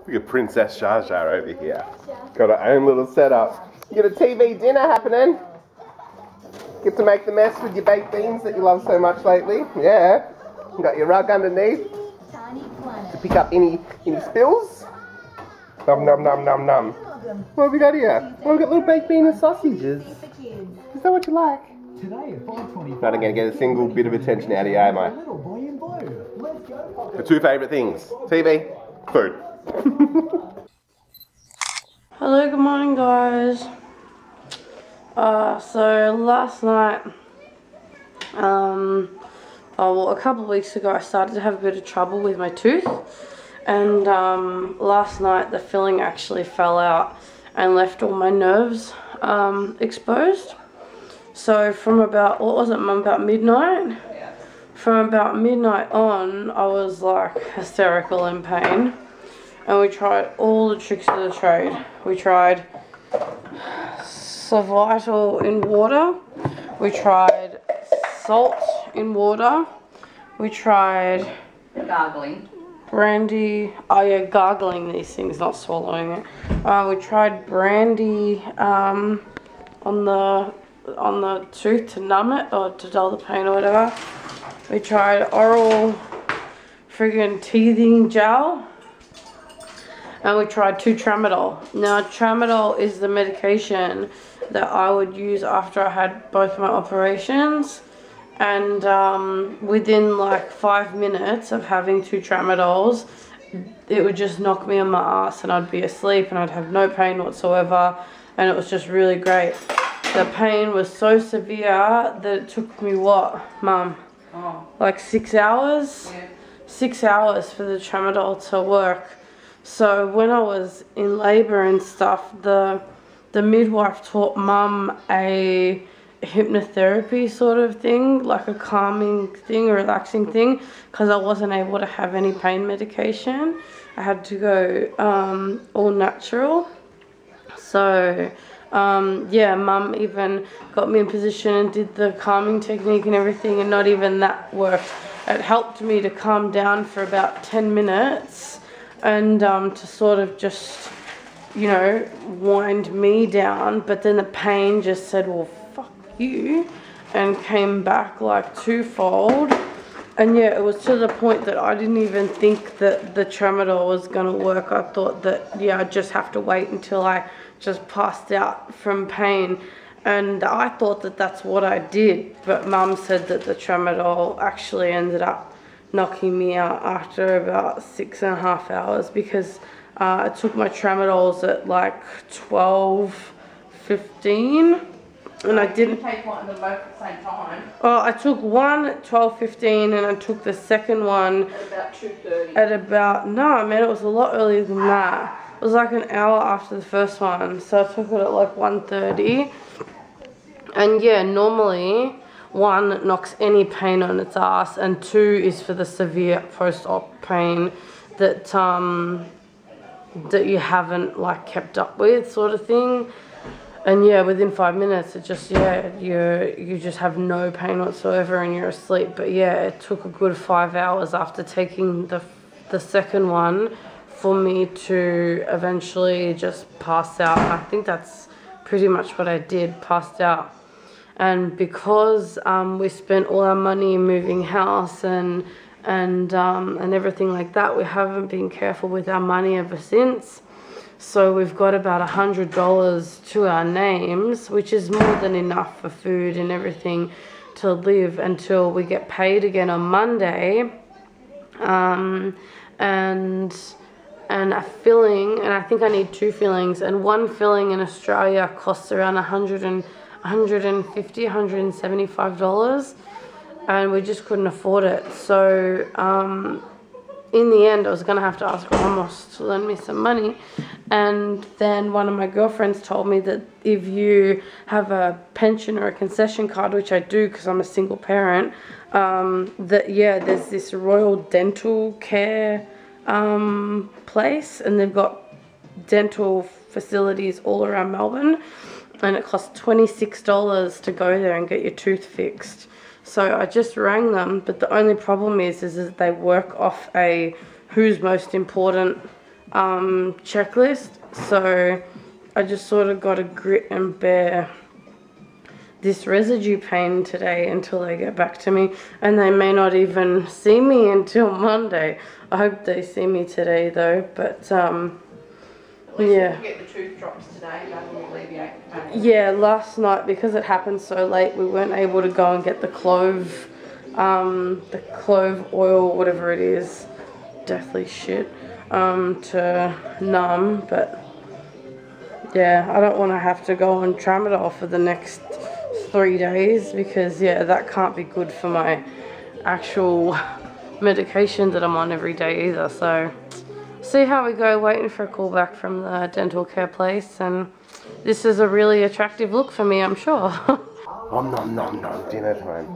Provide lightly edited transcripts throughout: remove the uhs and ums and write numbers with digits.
Look at Princess Jar Jar over here. Got her own little setup. You got a TV dinner happening. Get to make the mess with your baked beans that you love so much lately. Yeah. You got your rug underneath to pick up any spills. Nom nom nom nom nom. What have we got here? Oh, we've got little baked bean and sausages. Is that what you like? Not going to get a single bit of attention out of you, am I? The two favourite things. TV, food. Hello, good morning guys. So last night, well, a couple of weeks ago I started to have a bit of trouble with my tooth, and last night the filling actually fell out and left all my nerves exposed. So from about, what was it, Mum, about midnight? From about midnight on, I was like hysterical in pain. And we tried all the tricks of the trade. We tried Sovital in water. We tried salt in water. We tried gargling. Brandy. Oh yeah, gargling these things, not swallowing it. We tried brandy on the tooth to numb it or to dull the pain or whatever. We tried oral friggin' teething gel. And we tried 2 tramadol. Now, tramadol is the medication that I would use after I had both my operations. And within like 5 minutes of having 2 tramadols, it would just knock me on my ass and I'd be asleep and I'd have no pain whatsoever. And it was just really great. The pain was so severe that it took me, what, Mum? Oh. Like 6 hours? Yeah. 6 hours for the tramadol to work. So when I was in labour and stuff, the midwife taught Mum a hypnotherapy sort of thing, like a calming thing, a relaxing thing, because I wasn't able to have any pain medication. I had to go all natural. So yeah, Mum even got me in position and did the calming technique and everything, and not even that worked. It helped me to calm down for about 10 minutes. And to sort of just, you know, wind me down. But then the pain just said, well, fuck you, and came back like twofold. And yeah, it was to the point that I didn't even think that the tramadol was going to work. I thought that, yeah, I'd just have to wait until I just passed out from pain. And I thought that that's what I did. But Mum said that the tramadol actually ended up knocking me out after about 6.5 hours, because I took my tramadols at like 12:15, and I didn't take one of them both at the same time. Oh, I took one at 12:15 and I took the second one at about 2:30. At about, no man, it was a lot earlier than that. It was like an hour after the first one, so I took it at like 1:30. And yeah, normally 1 knocks any pain on its ass, and 2 is for the severe post-op pain that that you haven't like kept up with, sort of thing. And yeah, within 5 minutes, it just, yeah, you just have no pain whatsoever and you're asleep. But yeah, it took a good 5 hours after taking the second one for me to eventually just pass out. And I think that's pretty much what I did, passed out. And because we spent all our money moving house and everything like that, we haven't been careful with our money ever since. So we've got about $100 to our names, which is more than enough for food and everything to live until we get paid again on Monday. And a filling, and I think I need 2 fillings, and 1 filling in Australia costs around $150, $175, and we just couldn't afford it. So in the end, I was going to have to ask Ramos to lend me some money. And then one of my girlfriends told me that if you have a pension or a concession card, which I do because I'm a single parent, that yeah, there's this Royal Dental Care place, and they've got dental facilities all around Melbourne, and it costs $26 to go there and get your tooth fixed. So I just rang them, but the only problem is that they work off a who's most important checklist. So I just sort of got to grit and bear this residue pain today until they get back to me, and they may not even see me until Monday. I hope they see me today though, but At least yeah. you can get the tooth drops today, that will alleviate the pain. Yeah, last night, because it happened so late, we weren't able to go and get the clove oil, whatever it is, deathly shit, to numb. But yeah, I don't want to have to go on tramadol for the next 3 days, because yeah, that can't be good for my actual medication that I'm on every day either. So see how we go, waiting for a call back from the dental care place, and this is a really attractive look for me, I'm sure. Nom nom nom nom, dinner time.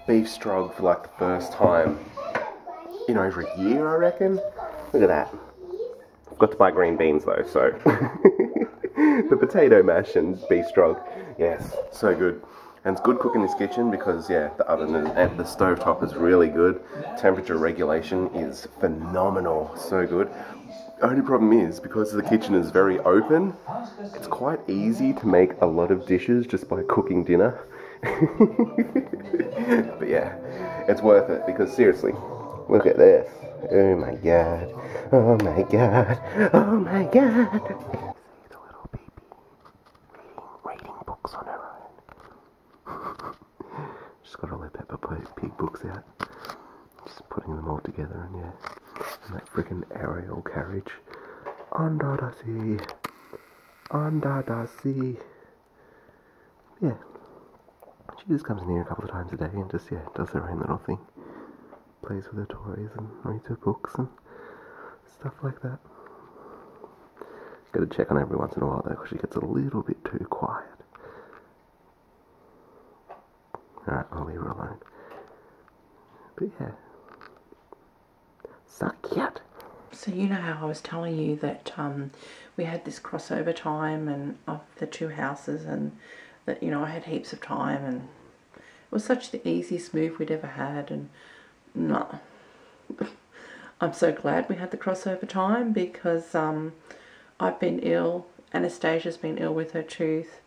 Beef strog for like the first time in over a year, I reckon. Look at that. I've got to buy green beans though, so. The potato mash and beef strog, yes, so good. And it's good cooking in this kitchen because, yeah, the oven and the stovetop is really good. Temperature regulation is phenomenal, so good. Only problem is, because the kitchen is very open, it's quite easy to make a lot of dishes just by cooking dinner. But yeah, it's worth it because seriously, look at this. Oh my god, oh my god, oh my god. The little baby reading books on her own. Just got all her Peppa Pig books out. Just putting them all together, and yeah. And that freaking aerial carriage. Under the sea. Under the sea. Yeah. She just comes in here a couple of times a day and just, yeah, does her own little thing. Plays with her toys and reads her books and stuff like that. Gotta check on her every once in a while though, because she gets a little bit too quiet. Alright, I'll leave her alone. But yeah. So cute. So you know how I was telling you that we had this crossover time and of the two houses, and that, you know, I had heaps of time, and it was such the easiest move we'd ever had, and no. I'm so glad we had the crossover time, because I've been ill, Anastasia's been ill with her tooth,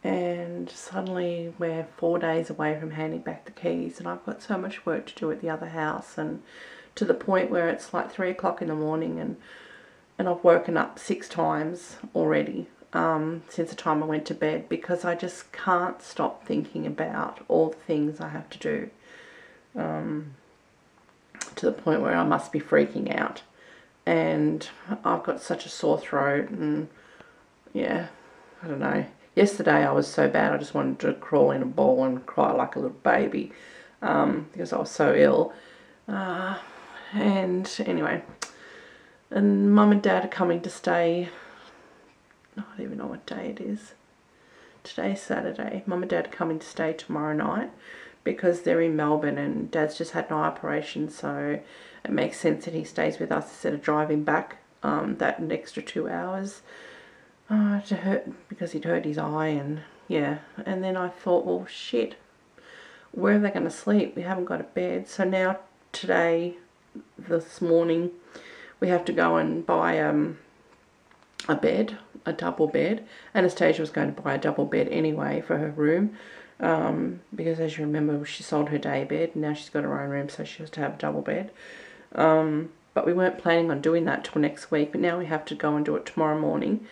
and suddenly we're 4 days away from handing back the keys, and I've got so much work to do at the other house, and to the point where it's like 3 o'clock in the morning, and I've woken up 6 times already since the time I went to bed, because I just can't stop thinking about all the things I have to do, to the point where I must be freaking out, and I've got such a sore throat, and yeah, I don't know. Yesterday I was so bad I just wanted to crawl in a ball and cry like a little baby, because I was so ill. And anyway, and Mum and Dad are coming to stay. I don't even know what day it is. Today's Saturday. Mum and Dad are coming to stay tomorrow night, because they're in Melbourne and Dad's just had an eye operation, so it makes sense that he stays with us instead of driving back that an extra 2 hours because he'd hurt his eye, and yeah. And then I thought, well, shit, where are they going to sleep? We haven't got a bed. So now today, this morning, we have to go and buy a bed, a double bed. Anastasia was going to buy a double bed anyway for her room, because as you remember, she sold her day bed and now she's got her own room, so she has to have a double bed. But we weren't planning on doing that till next week, but now we have to go and do it tomorrow morning.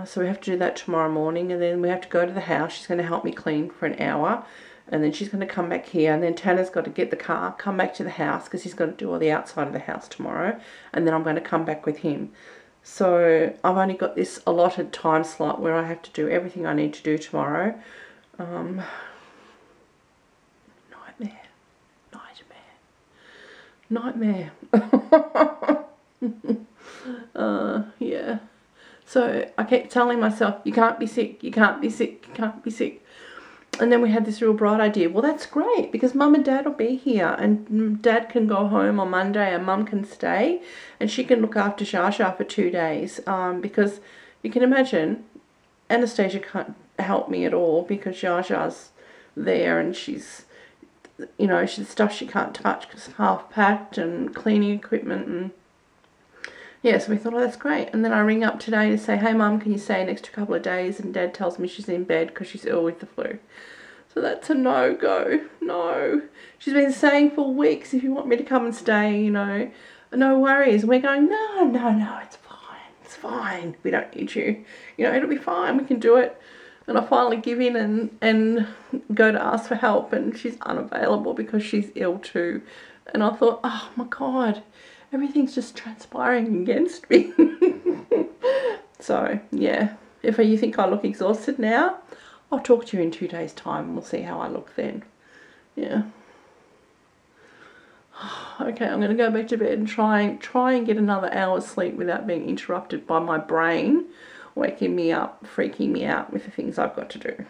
So we have to do that tomorrow morning, and then we have to go to the house. She's going to help me clean for an hour, and then she's going to come back here, and then Tannah's got to get the car, come back to the house, because he's got to do all the outside of the house tomorrow, and then I'm going to come back with him. So I've only got this allotted time slot where I have to do everything I need to do tomorrow. Nightmare. Yeah. So I kept telling myself, you can't be sick, you can't be sick, you can't be sick. And then we had this real bright idea. Well, that's great, because Mum and Dad will be here, and Dad can go home on Monday and Mum can stay, and she can look after Shasha for 2 days, because you can imagine Anastasia can't help me at all, because Shasha's there, and she's, you know, she's stuff she can't touch because it's half packed, and cleaning equipment, and yeah, so we thought, oh, that's great. And then I ring up today to say, hey, Mum, can you stay an extra couple of days? And Dad tells me she's in bed because she's ill with the flu. So that's a no-go. No. She's been saying for weeks, if you want me to come and stay, you know, no worries. We're going, no, it's fine. It's fine. We don't need you. You know, it'll be fine. We can do it. And I finally give in and go to ask for help, and she's unavailable because she's ill too. And I thought, oh my God, everything's just transpiring against me. So, yeah, if you think I look exhausted now, I'll talk to you in 2 days' time and we'll see how I look then. Yeah. Okay, I'm going to go back to bed and try and get another hour's sleep without being interrupted by my brain waking me up, freaking me out with the things I've got to do.